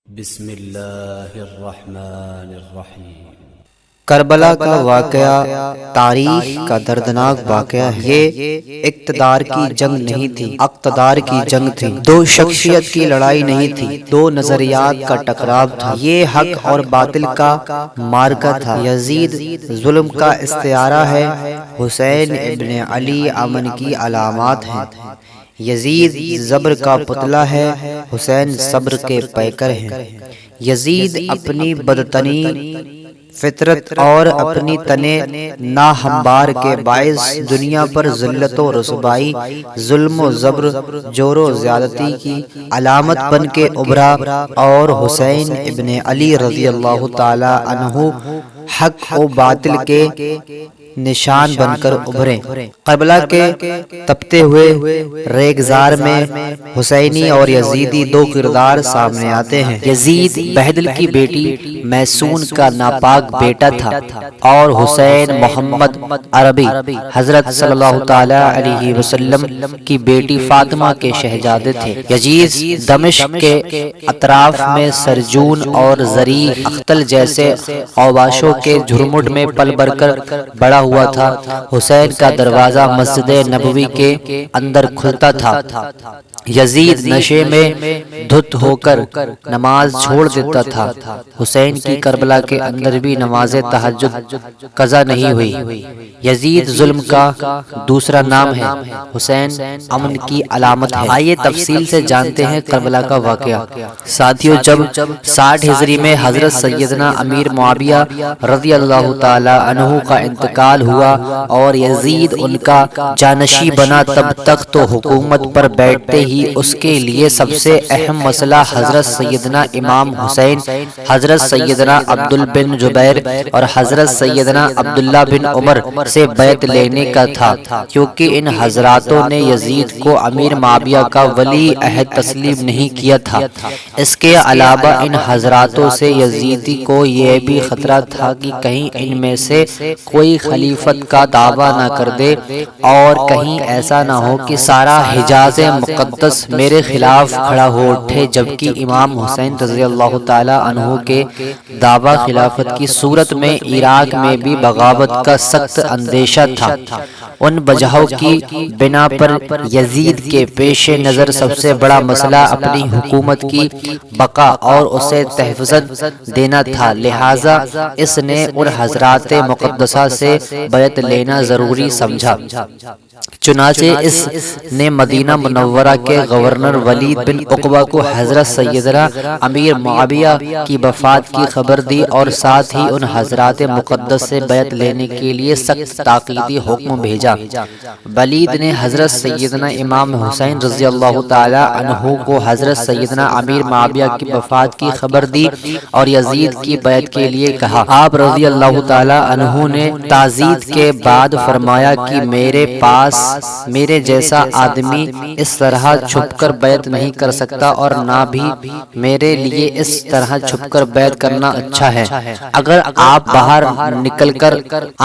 بسم اللہ الرحمن الرحیم۔ کربلا کا واقعہ تاریخ کا دردناک واقعہ ہے۔ یہ اقتدار کی جنگ نہیں تھی، اقتدار کی جنگ تھی۔ دو شخصیت کی لڑائی نہیں تھی، دو نظریات کا ٹکراو تھا۔ یہ حق اور باطل کا معرکہ تھا۔ یزید ظلم کا استعارہ ہے، حسین ابن علی امن کی علامات ہیں۔ یزید صبر کا پتلا ہے، حسین صبر کے پیکر ہیں۔ یزید اپنی بدتنی فطرت اور اپنی تنے ناہموار کے باعث دنیا پر ذلت و رسوائی، ظلم و جبر، جور و زیادتی کی علامت بن کے ابھرا، اور حسین ابن علی رضی اللہ تعالی عنہ حق و باطل کے نشان بن کر ابھرے۔ کربلا کے تپتے ہوئے ریگزار میں حسینی اور یزیدی دو کردار سامنے آتے ہیں۔ یزید بہدل کی بیٹی میسون کا ناپاک بیٹا تھا، اور حسین محمد عربی حضرت صلی اللہ تعالی علیہ وسلم کی بیٹی فاطمہ کے شہزادے تھے۔ یزید دمشق کے اطراف میں سرجون اور زرعی اختل جیسے اوباشوں کے جھرمٹ میں پل بھر کر بڑا ہوا تھا۔ حسین کا دروازہ مسجد نبوی کے اندر کھلتا تھا۔ یزید نشے میں دھت ہو کر نماز چھوڑ دیتا تھا۔ حسین کی کربلا کے اندر بھی نماز تہجد قضا نہیں ہوئی۔ یزید ظلم کا دوسرا نام ہے، حسین امن کی علامت ہے۔ آئیے تفصیل سے جانتے ہیں کربلا کا واقعہ۔ ساتھیو، جب 60 ہجری میں حضرت سیدنا امیر معاویہ رضی اللہ تعالی عنہ کا انتقال ہوا اور یزید ان کا جانشین بنا، تب تک تو حکومت پر بیٹھتے ہی اس کے لیے سب سے اہم مسئلہ حضرت سیدنا امام حسین، حضرت سیدنا عبداللہ بن زبیر اور حضرت سیدنا عبداللہ بن عمر سے بیعت لینے کا تھا، کیونکہ ان حضراتوں نے یزید کو امیر معاویہ کا ولی عہد تسلیم نہیں کیا تھا۔ اس کے علاوہ ان حضراتوں سے یزیدی کو یہ بھی خطرہ تھا کہ کہیں ان میں سے کوئی خلیفت کا دعویٰ نہ کر دے، اور کہیں ایسا نہ ہو کہ سارا حجاز مقدس میرے خلاف کھڑا ہو اٹھے، جبکہ امام حسین رضی اللہ تعالی عنہ کے دعویٰ خلافت کی صورت میں عراق میں بھی بغاوت کا سخت اندیشہ تھا۔ ان وجہوں کی بنا پر یزید کے پیش نظر سب سے بڑا مسئلہ اپنی حکومت کی بقا اور اسے تحفظ دینا تھا، لہٰذا اس نے ان حضرات مقدسہ سے بیعت لینا ضروری سمجھا۔ چنانچہ اس نے مدینہ منورہ کے گورنر ولید بن عقبہ کو حضرت سیدنا امیر معاویہ کی وفات کی خبر دی، اور ساتھ ہی ان حضرات مقدس سے بیعت لینے کے لیے سخت تاکیدی حکم بھیجا۔ ولید نے حضرت سیدنا امام حسین رضی اللہ تعالی عنہ کو حضرت سیدنا امیر معاویہ کی وفات کی خبر دی اور یزید کی بیعت کے لیے کہا۔ آپ رضی اللہ تعالی عنہ نے تازید کے بعد فرمایا کہ میرے پاس میرے جیسا آدمی اس طرح چھپ کر بیعت نہیں کر سکتا، اور نہ بھی میرے لیے اس طرح چھپ کر بیعت کرنا اچھا ہے۔ اگر آپ باہر نکل کر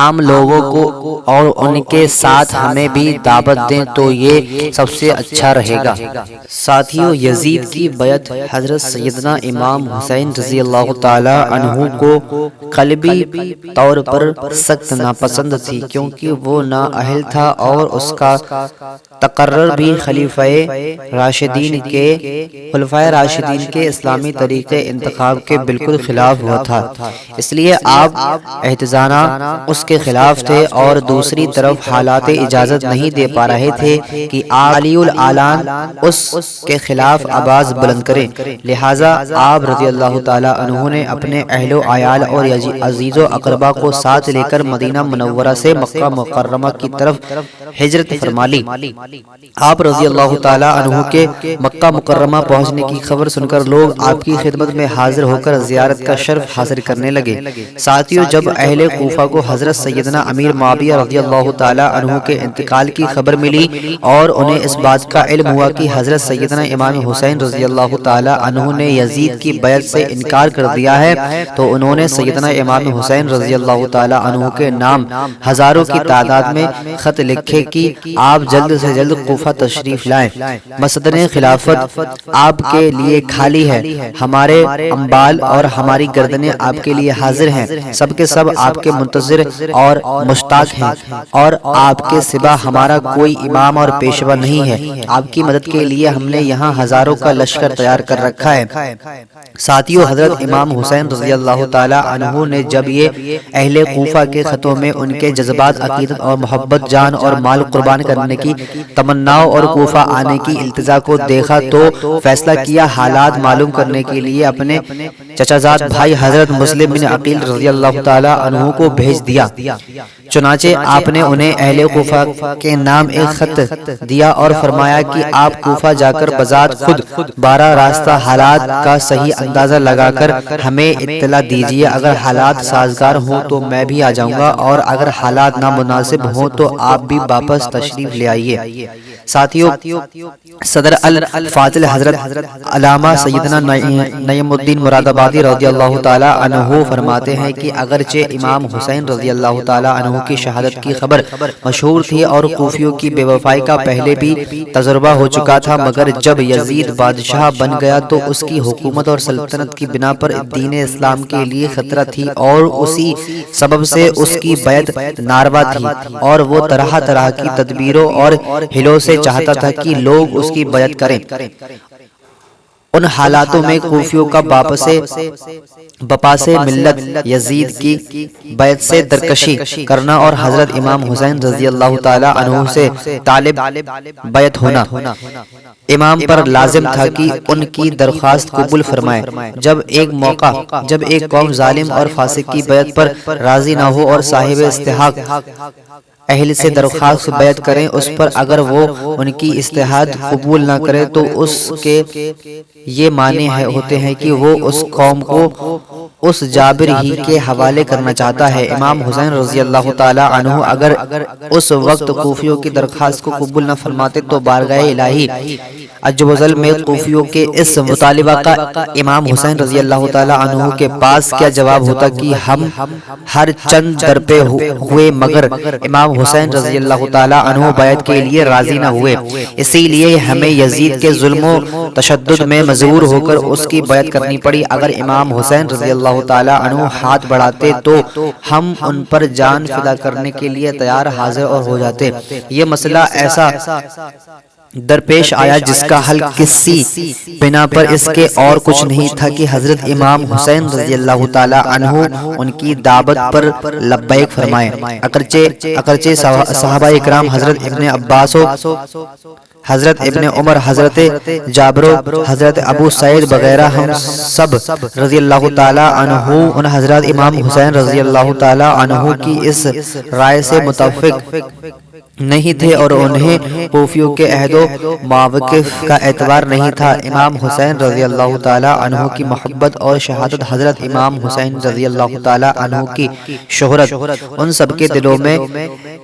عام لوگوں کو اور ان کے ساتھ ہمیں بھی دعوت دیں تو یہ سب سے اچھا رہے گا۔ ساتھیو، یزید کی بیعت حضرت سیدنا امام حسین رضی اللہ تعالی عنہ کو قلبی طور پر سخت ناپسند تھی، کیونکہ وہ نااہل تھا اور اس کا تقرر بھی خلفائے راشدین کے اسلامی طریقے انتخاب کے بالکل خلاف ہوا تھا۔ اس لیے آپ احتجاجاً اس کے خلاف تھے، اور دوسری طرف حالات اجازت نہیں دے پا رہے تھے کہ آپ علی الاعلان اس کے خلاف آواز بلند کریں، لہٰذا آپ رضی اللہ تعالی عنہ نے اپنے اہل و عیال اور عزیز و اقربا کو ساتھ لے کر مدینہ منورہ سے مکہ مکرمہ کی طرف ہجرت فرما لی۔ آپ رضی اللہ تعالی عنہ کے مکہ مکرمہ پہنچنے کی خبر سن کر لوگ آپ کی خدمت میں حاضر ہو کر زیارت کا شرف حاصل کرنے لگے۔ ساتھیو، جب اہل کوفہ کو حضرت سیدنا امیر معاویہ رضی اللہ تعالی عنہ کے انتقال کی خبر ملی اور انہیں اس بات کا علم ہوا کہ حضرت سیدنا امام حسین رضی اللہ تعالی عنہ نے یزید کی بیعت سے انکار کر دیا ہے، تو انہوں نے سیدنا امام حسین رضی اللہ تعالی عنہ کے نام ہزاروں کی تعداد میں خط لکھے کہ آپ جلد سے جلد کوفہ تشریف لائیں، مسجد خلافت آپ کے لیے خالی ہے، ہمارے اموال اور ہماری گردنیں آپ کے لیے حاضر ہیں، سب کے سب آپ کے منتظر اور مشتاق ہیں، اور آپ کے سوا ہمارا کوئی امام اور پیشوا نہیں ہے، آپ کی مدد کے لیے ہم نے یہاں ہزاروں کا لشکر تیار کر رکھا ہے۔ ساتھیوں، حضرت امام حسین رضی اللہ تعالی عنہ نے جب یہ اہل کوفہ کے خطوں میں ان کے جذبات، عقیدت اور محبت، جان اور مال قربان کرنے کی تمناؤں اور کوفہ آنے کی التجا کو دیکھا تو فیصلہ کیا حالات معلوم کرنے کے لیے اپنے چچا زاد بھائی حضرت مسلم بن عقیل رضی اللہ تعالی عنہ کو بھیج دیا۔ چنانچہ آپ نے انہیں اہل کوفہ کے نام ایک خط دیا اور فرمایا کہ آپ کوفہ جا کر بذات خود 12 راستہ حالات کا صحیح اندازہ لگا کر ہمیں اطلاع دیجیے، اگر حالات سازگار ہوں تو میں بھی آ جاؤں گا، اور اگر حالات نامناسب ہوں تو آپ بھی واپس تشریف لے آئیے۔ ساتھیوں، صدر الفاضل حضرت علامہ سیدنا نعیم الدین مراد آبادی رضی اللہ تعالی عنہ فرماتے ہیں کہ اگرچہ امام حسین رضی اللہ تعالی عنہ کی شہادت کی خبر مشہور تھی اور کوفیوں کی بے وفائی کا پہلے بھی تجربہ ہو چکا تھا، مگر جب یزید بادشاہ بن گیا تو اس کی حکومت اور سلطنت کی بنا پر دین اسلام کے لیے خطرہ تھی، اور اسی سبب سے اس کی بیعت ناروا تھی، اور وہ طرح طرح کی تدبیروں اور ہلوں سے چاہتا تھا کہ لوگ اس کی بیعت کریں۔ ان حالاتوں میں کوفیوں کا بپاس ملت یزید کی بیعت سے درکشی کرنا اور حضرت امام حسین رضی اللہ تعالی عنہ سے طالب بیعت ہونا امام پر لازم تھا کہ ان کی درخواست قبول فرمائے۔ جب ایک قوم ظالم اور فاسق کی بیعت پر راضی نہ ہو اور صاحب استحقاق اہل سے درخواست بیعت کریں اس پر، اگر وہ ان کی استحاد قبول نہ کرے تو اس کے یہ معنی ہوتے ہیں کہ وہ اس قوم کو اس جابر ہی کے حوالے کرنا چاہتا ہے۔ امام حسین رضی اللہ تعالی عنہ اگر اس وقت کوفیوں کی درخواست کو قبول نہ فرماتے تو بارگاہ الہی عجوبذل میں کوفیوں کے اس مطالبہ کا امام حسین رضی اللہ تعالی عنہ کے پاس کیا جواب ہوتا کہ ہم ہر چند درپے ہوئے مگر امام حسین رضی اللہ تعالی عنہ بیعت کے لیے راضی نہ ہوئے، اسی لیے ہمیں یزید کے ظلم و تشدد میں مجبور ہو کر اس کی بیعت کرنی پڑی۔ اگر امام حسین رضی اللہ تعالی عنہ ہاتھ بڑھاتے تو ہم ان پر جان فدا کرنے کے لیے تیار حاضر اور ہو جاتے۔ یہ مسئلہ ایسا درپیش آیا جس کا حل کسی بنا پر اس کے اور کچھ نہیں تھا کہ حضرت امام حسین رضی اللہ تعالی عنہ ان کی دعوت پر لبیک فرمائے۔ اگرچہ صحابہ اکرام حضرت ابن عباس، حضرت ابن عمر، حضرت جابر، حضرت ابو سعید وغیرہ ہم سب رضی اللہ تعالی عنہ ان حضرات امام حسین رضی اللہ تعالی عنہ کی اس رائے سے متفق نہیں تھے اور انہیں کوفیوں کے عہد و مواقف کا اعتبار نہیں تھا۔ امام حسین رضی اللہ تعالی عنہ کی محبت اور شہادت، حضرت امام حسین رضی اللہ تعالی عنہ کی شہرت ان سب کے دلوں میں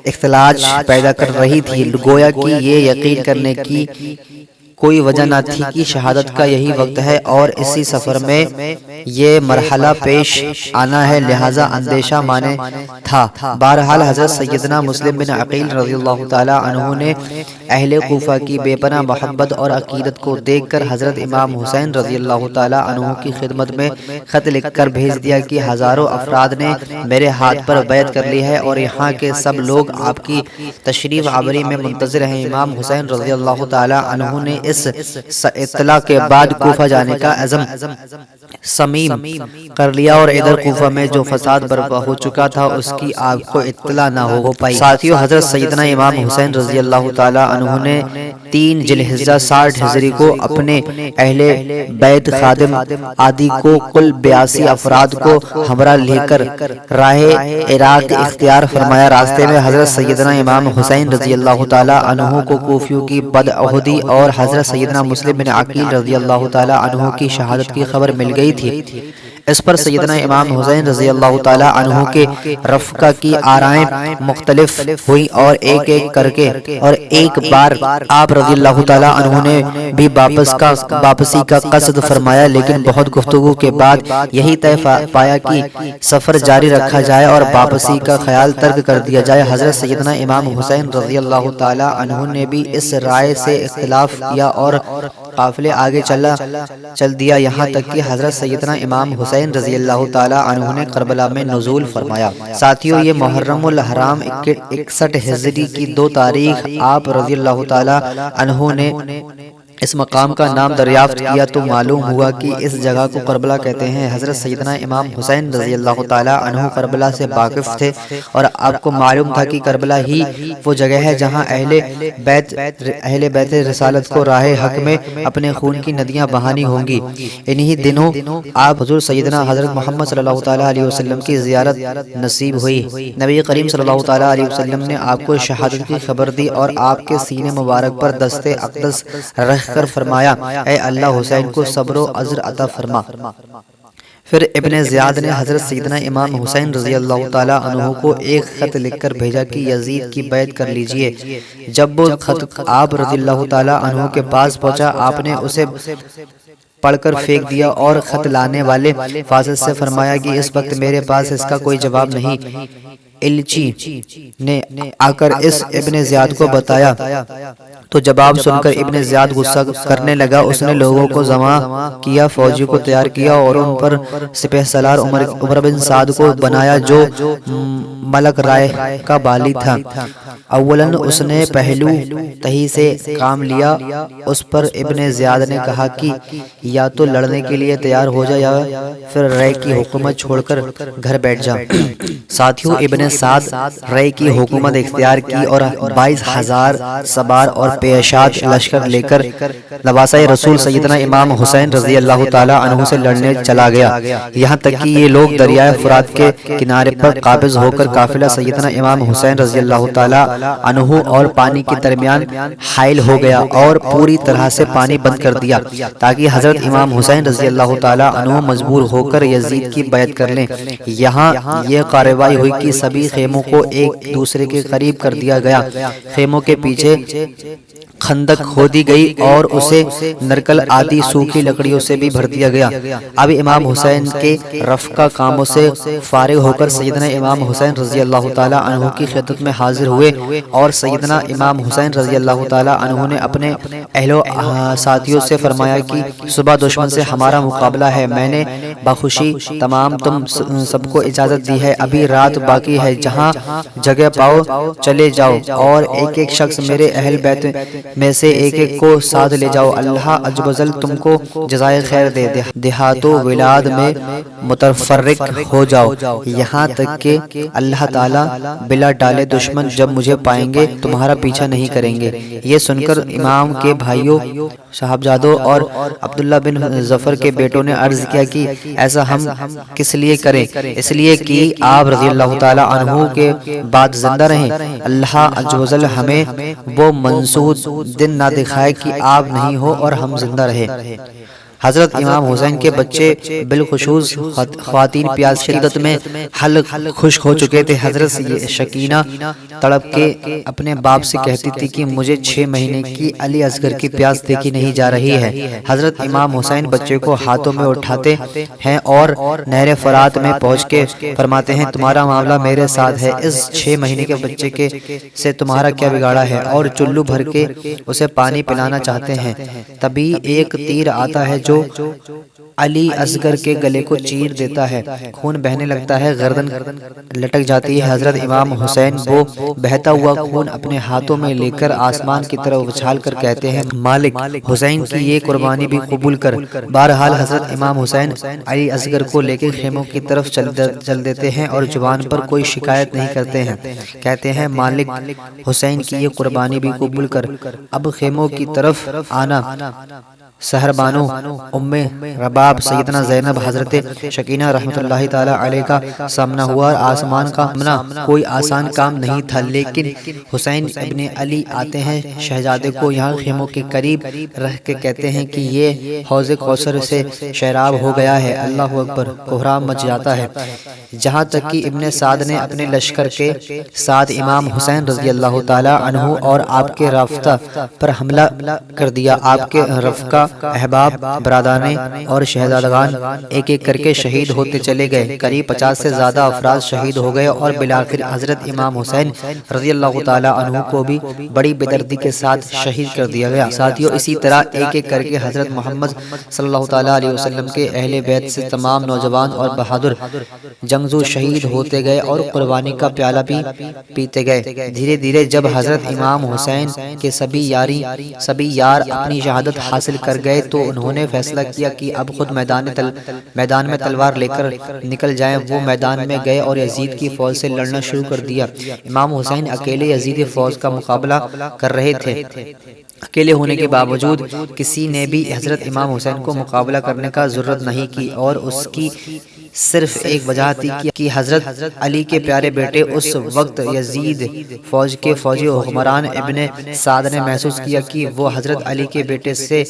اختلاج پیدا کر رہی تھی، گویا کہ یہ یقین کرنے کی کوئی وجہ نہ تھی کہ شہادت کا یہی وقت ہے اور اسی سفر میں یہ مرحلہ پیش آنا ہے، لہذا اندیشہ مانے تھا۔ بہرحال حضرت سیدنا مسلم بن عقیل رضی اللہ تعالی عنہ نے اہل کوفہ کی بے پناہ محبت اور عقیدت کو دیکھ کر حضرت امام حسین رضی اللہ تعالی عنہ کی خدمت میں خط لکھ کر بھیج دیا کہ ہزاروں افراد نے میرے ہاتھ پر بیعت کر لی ہے اور یہاں کے سب لوگ آپ کی تشریف آوری میں منتظر ہیں۔ امام حسین رضی اللہ تعالی عنہ نے اس اطلاع کے بعد کوفہ جانے کا عزم صمیم کر لیا اور ادھر کوفہ میں جو فساد برپا ہو چکا تھا اس کی آپ کو اطلاع نہ ہو پائی۔ ساتھیوں، حضرت سیدنا امام حسین رضی اللہ تعالی عنہ نے 3 ذی الحجہ 60 ہجری کو اپنے اہل بیت خادم عادی کو کل 82 افراد کو ہمراہ لے کر راہ عراق اختیار فرمایا۔ راستے میں حضرت سیدنا امام حسین رضی اللہ تعالی عنہ کو کوفیوں کی بدعہدی اور حضرت سیدنا مسلم بن عقیل رضی اللہ تعالی عنہ کی شہادت کی خبر مل گئی تھی۔ اس پر سیدنا امام حسین رضی اللہ تعالی عنہ کے رفقہ کی آرائیں مختلف ہوئی اور ایک ایک کر کے اور ایک بار آپ رضی اللہ تعالی عنہ نے بھی واپسی کا قصد فرمایا، لیکن بہت گفتگو کے بعد یہی طے پایا کہ سفر جاری رکھا جائے اور واپسی کا خیال ترک کر دیا جائے۔ حضرت سیدنا امام حسین رضی اللہ تعالی عنہ نے بھی اس رائے سے اختلاف کیا اور قافلے آگے چل دیا، یہاں تک کہ حضرت سیدنا امام حسین رضی اللہ تعالی عنہ نے کربلا میں نزول فرمایا۔ ساتھیوں، یہ محرم الحرام 61 ہجری کی 2 تاریخ آپ رضی اللہ تعالی عنہ نے اس مقام کا نام دریافت کیا تو معلوم ہوا کہ اس جگہ کو کربلا کہتے ہیں۔ حضرت سیدنا امام حسین رضی اللہ تعالی عنہ کربلا سے واقف تھے اور آپ کو معلوم تھا کہ کربلا ہی وہ جگہ ہے جہاں اہل بیت رسالت کو راہ حق میں اپنے خون کی ندیاں بہانی ہوں گی۔ انہی دنوں آپ حضور سیدنا حضرت محمد صلی اللہ تعالی علیہ وسلم کی زیارت نصیب ہوئی۔ نبی کریم صلی اللہ تعالی علیہ وسلم نے آپ کو شہادت کی خبر دی اور آپ کے سینے مبارک پر دست اقدس رکھ کر فرمایا، اے اللہ حسین کو صبر و عذر عطا فرما۔ پھر ابن زیاد نے حضرت سیدنا امام حسین رضی اللہ تعالی عنہ کو ایک خط لکھ کر بھیجا کہ یزید کی بیعت کر لیجئے۔ جب وہ خط آپ رضی اللہ تعالی عنہ کے پاس پہنچا، آپ نے اسے پڑھ کر پھینک دیا اور خط لانے والے فاضل سے فرمایا کہ اس وقت میرے پاس اس کا کوئی جواب نہیں۔ الچی نے آ کر اس ابن زیاد کو بتایا تو جواب سن کر ابن زیاد غصہ کرنے لگا۔ اس نے لوگوں کو جمع کیا، فوجی کو تیار کیا اور ان پر سپہ سالار عمر بن سعد کو بنایا جو ملک رائے کا والی تھا۔ اولاً اس نے پہلو تہی سے کام لیا۔ اس پر ابن زیاد نے کہا کہ یا تو لڑنے کے لیے تیار ہو جا یا پھر رائے کی حکومت چھوڑ کر گھر بیٹھ جا۔ ساتھیوں، ابن سعد رائے کی حکومت اختیار کی اور 22,000 سوار اور پیشات لشکر لے کر لباسۂ رسول سیدنا امام حسین رضی اللہ تعالی عنہ سے لڑنے چلا گیا، یہاں تک کہ یہ لوگ دریائے فرات کے کنارے پر قابض ہو کر قافلہ سیدنا امام حسین رضی اللہ تعالی عنہ اور پانی کے درمیان حائل ہو گیا اور پوری طرح سے پانی بند کر دیا تاکہ حضرت امام حسین رضی اللہ تعالی عنہ مجبور ہو کر یزید کی بیعت کر لیں۔ یہاں یہ کارروائی ہوئی کہ سبھی خیموں کو ایک دوسرے کے قریب کر دیا گیا، خیموں کے پیچھے خندق کھودی گئی اور اسے نرکل آدی سوکھی لکڑیوں سے بھی بھر دیا گیا۔ اب امام حسین کے رفقہ کاموں سے فارغ ہو کر سیدنا امام حسین رضی اللہ تعالی عنہ کی خدمت میں حاضر ہوئے اور سیدنا امام حسین رضی اللہ تعالی عنہ نے اپنے اہل و ساتھیوں سے فرمایا کہ صبح دشمن سے ہمارا مقابلہ ہے، میں نے بخوشی تمام تم سب کو اجازت دی ہے، ابھی رات باقی ہے، جہاں جگہ پاؤ چلے جاؤ اور ایک ایک شخص میرے اہل بیت میں سے ایک ایک کو ساتھ لے جاؤ، اللہ عز و جل تم کو جزائے خیر دے، دیہات و ولاد میں متفرق ہو جاؤ، یہاں تک کہ اللہ تعالیٰ بلا ڈالے دشمن جب مجھے پائیں گے تمہارا پیچھا نہیں کریں گے۔ یہ سن کر امام کے بھائیوں صاحبزادوں اور عبداللہ بن ظفر کے بیٹوں نے عرض کیا کہ ایسا ہم کس لیے کریں؟ اس لیے کہ آپ رضی اللہ تعالی عنہ کے بعد زندہ رہیں، اللہ عز و جل ہمیں وہ منصور دن نہ دکھائے کہ آپ نہیں ہو اور ہم زندہ رہے۔ حضرت امام حسین کے بچے بالخصوص خواتین پیاس شدت میں حلق خشک ہو چکے تھے۔ حضرت شکینہ تڑپ کے اپنے باپ سے کہتی تھی کہ مجھے 6 مہینے کی علی اصغر کی پیاس دیکھی نہیں جا رہی ہے۔ حضرت امام حسین بچے کو ہاتھوں میں اٹھاتے ہیں اور نہر فرات میں پہنچ کے فرماتے ہیں تمہارا معاملہ میرے ساتھ ہے، اس 6 مہینے کے بچے کے سے تمہارا کیا بگاڑا ہے، اور چلو بھر کے اسے پانی پلانا چاہتے ہیں۔ تبھی ایک تیر آتا ہے جو علی اصغر کے گلے کو چیر دیتا ہے، خون بہنے لگتا ہے، گردن لٹک جاتی ہے۔ حضرت امام حسین وہ بہتا ہوا خون اپنے ہاتھوں میں لے کر آسمان کی طرف اچھال کر کہتے ہیں مالک حسین کی یہ قربانی بھی قبول کر۔ بہرحال حضرت امام حسین علی اصغر کو لے کے خیموں کی طرف چل دیتے ہیں اور زبان پر کوئی شکایت نہیں کرتے ہیں، کہتے ہیں مالک حسین کی یہ قربانی بھی قبول کر، اب خیموں کی طرف آنا۔ سحر بانو ام رباب سیدنا زینب حضرت شکینہ رحمۃ اللہ تعالی علیہ کا سامنا ہوا۔ آسمان کا سامنا کوئی آسان کام نہیں تھا، لیکن حسین ابن علی آتے ہیں شہزادے کو یہاں خیموں کے قریب رہ کے کہتے ہیں کہ یہ حوض کوثر سے شیراب ہو گیا ہے۔ اللہ اکبر، کوہرام مچ جاتا ہے، جہاں تک کہ ابن سعد نے اپنے لشکر کے ساتھ امام حسین رضی اللہ تعالی عنہ اور آپ کے رافقہ پر حملہ کر دیا۔ آپ کے رفقہ، احباب، برادران اور شہزادگان ایک ایک کر کے شہید ہوتے چلے گئے۔ قریب 50 سے زیادہ افراد شہید ہو گئے اور بالآخر حضرت امام حسین رضی اللہ تعالی عنہ کو بھی بڑی بےدردی کے ساتھ شہید کر دیا گیا۔ ساتھیوں، اسی طرح ایک ایک کر کے حضرت محمد صلی اللہ تعالی علیہ وسلم کے اہل بیت سے تمام نوجوان اور بہادر جنگجو شہید ہوتے گئے اور قربانی کا پیالہ بھی پیتے گئے۔ دھیرے دھیرے جب حضرت امام حسین کے سبھی یار اپنی شہادت حاصل کر گئے تو انہوں نے فیصلہ کیا کہ اب خود میدان میں تلوار لے کر نکل جائیں۔ وہ میدان میں گئے اور یزید کی فوج سے لڑنا شروع کر دیا۔ امام حسین اکیلے یزیدی فوج کا مقابلہ کر رہے تھے۔ اکیلے ہونے کے باوجود کسی نے بھی حضرت امام حسین کو مقابلہ کرنے کا جرأت نہیں کی، اور اس کی صرف ایک وجہ تھی کہ حضرت علی کے پیارے بیٹے اس وقت یزید فوج کے فوجی حکمران ابن سعد نے محسوس کیا کہ وہ حضرت علی کے بیٹے سے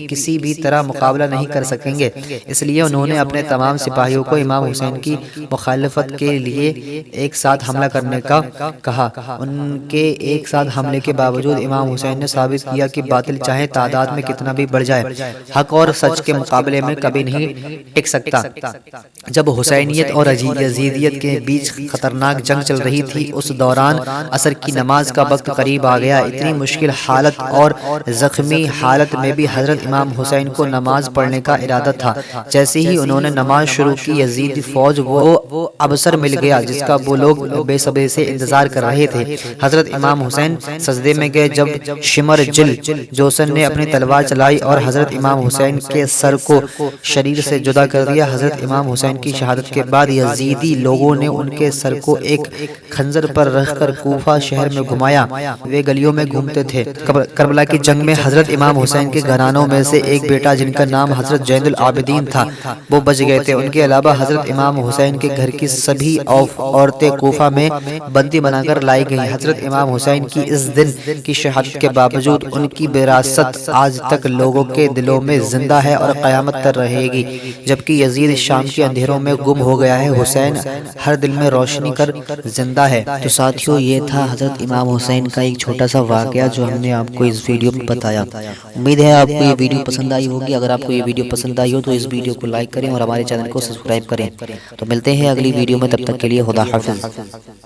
کسی بھی طرح مقابلہ نہیں کر سکیں گے۔ اس لیے انہوں نے اپنے تمام سپاہیوں کو امام حسین کی مخالفت کے لیے ایک ساتھ حملہ کرنے کا کہا۔ ان کے ایک ساتھ حملے کے باوجود امام حسین نے ثابت کیا کہ باطل چاہے تعداد میں کتنا بھی بڑھ جائے، حق اور سچ کے مقابلے میں کبھی نہیں ٹک سکتا۔ جب حسینیت اور یزیدیت کے بیچ خطرناک جنگ چل رہی تھی، اس دوران عصر کی نماز کا وقت قریب آ گیا۔ اتنی مشکل حالت اور زخمی حالت میں بھی حضرت امام حسین کو نماز پڑھنے کا ارادہ تھا۔ جیسے ہی انہوں نے نماز شروع کی، یزیدی فوج وہ ابصر مل گیا جس کا وہ لوگ بے صبری سے انتظار کر رہے تھے۔ حضرت امام حسین سجدے میں گئے جب شمر جل جوسن نے اپنی تلوار چلائی اور حضرت امام حسین کے سر کو شریر سے جدا کر دیا۔ حضرت امام حسین کی شہادت کے بعد یزیدی لوگوں نے ان کے سر کو ایک خنجر پر رکھ کر کوفہ شہر میں گھمایا۔ وہ گلیوں میں گھومتے تھے۔ کربلا کی جنگ میں حضرت امام حسین کے گھرانوں میں سے ایک بیٹا جن کا نام حضرت زین العابدین تھا، وہ بچ گئے تھے۔ ان کے علاوہ حضرت امام حسین کے گھر کی سبھی عورتیں کوفہ میں بندی بنا کر لائی گئیں۔ حضرت امام حسین کی اس دن کی شہادت کے باوجود ان کی وراثت آج تک لوگوں کے دلوں میں زندہ ہے اور قیامت تک رہے گی۔ جبکہ یزید شام کے اندھیروں میں گم ہو گیا ہے، حسین ہر دل میں روشنی کر زندہ ہے۔ تو ساتھیوں، یہ تھا حضرت امام حسین کا ایک چھوٹا سا واقعہ جو ہم نے آپ کو اس ویڈیو میں بتایا۔ امید ہے آپ کو یہ ویڈیو پسند آئی ہوگی۔ اگر آپ کو یہ ویڈیو پسند آئی ہو تو اس ویڈیو کو لائک کریں اور ہمارے چینل کو سبسکرائب کریں۔ تو ملتے ہیں اگلی ویڈیو میں، تب تک کے لیے خدا حافظ۔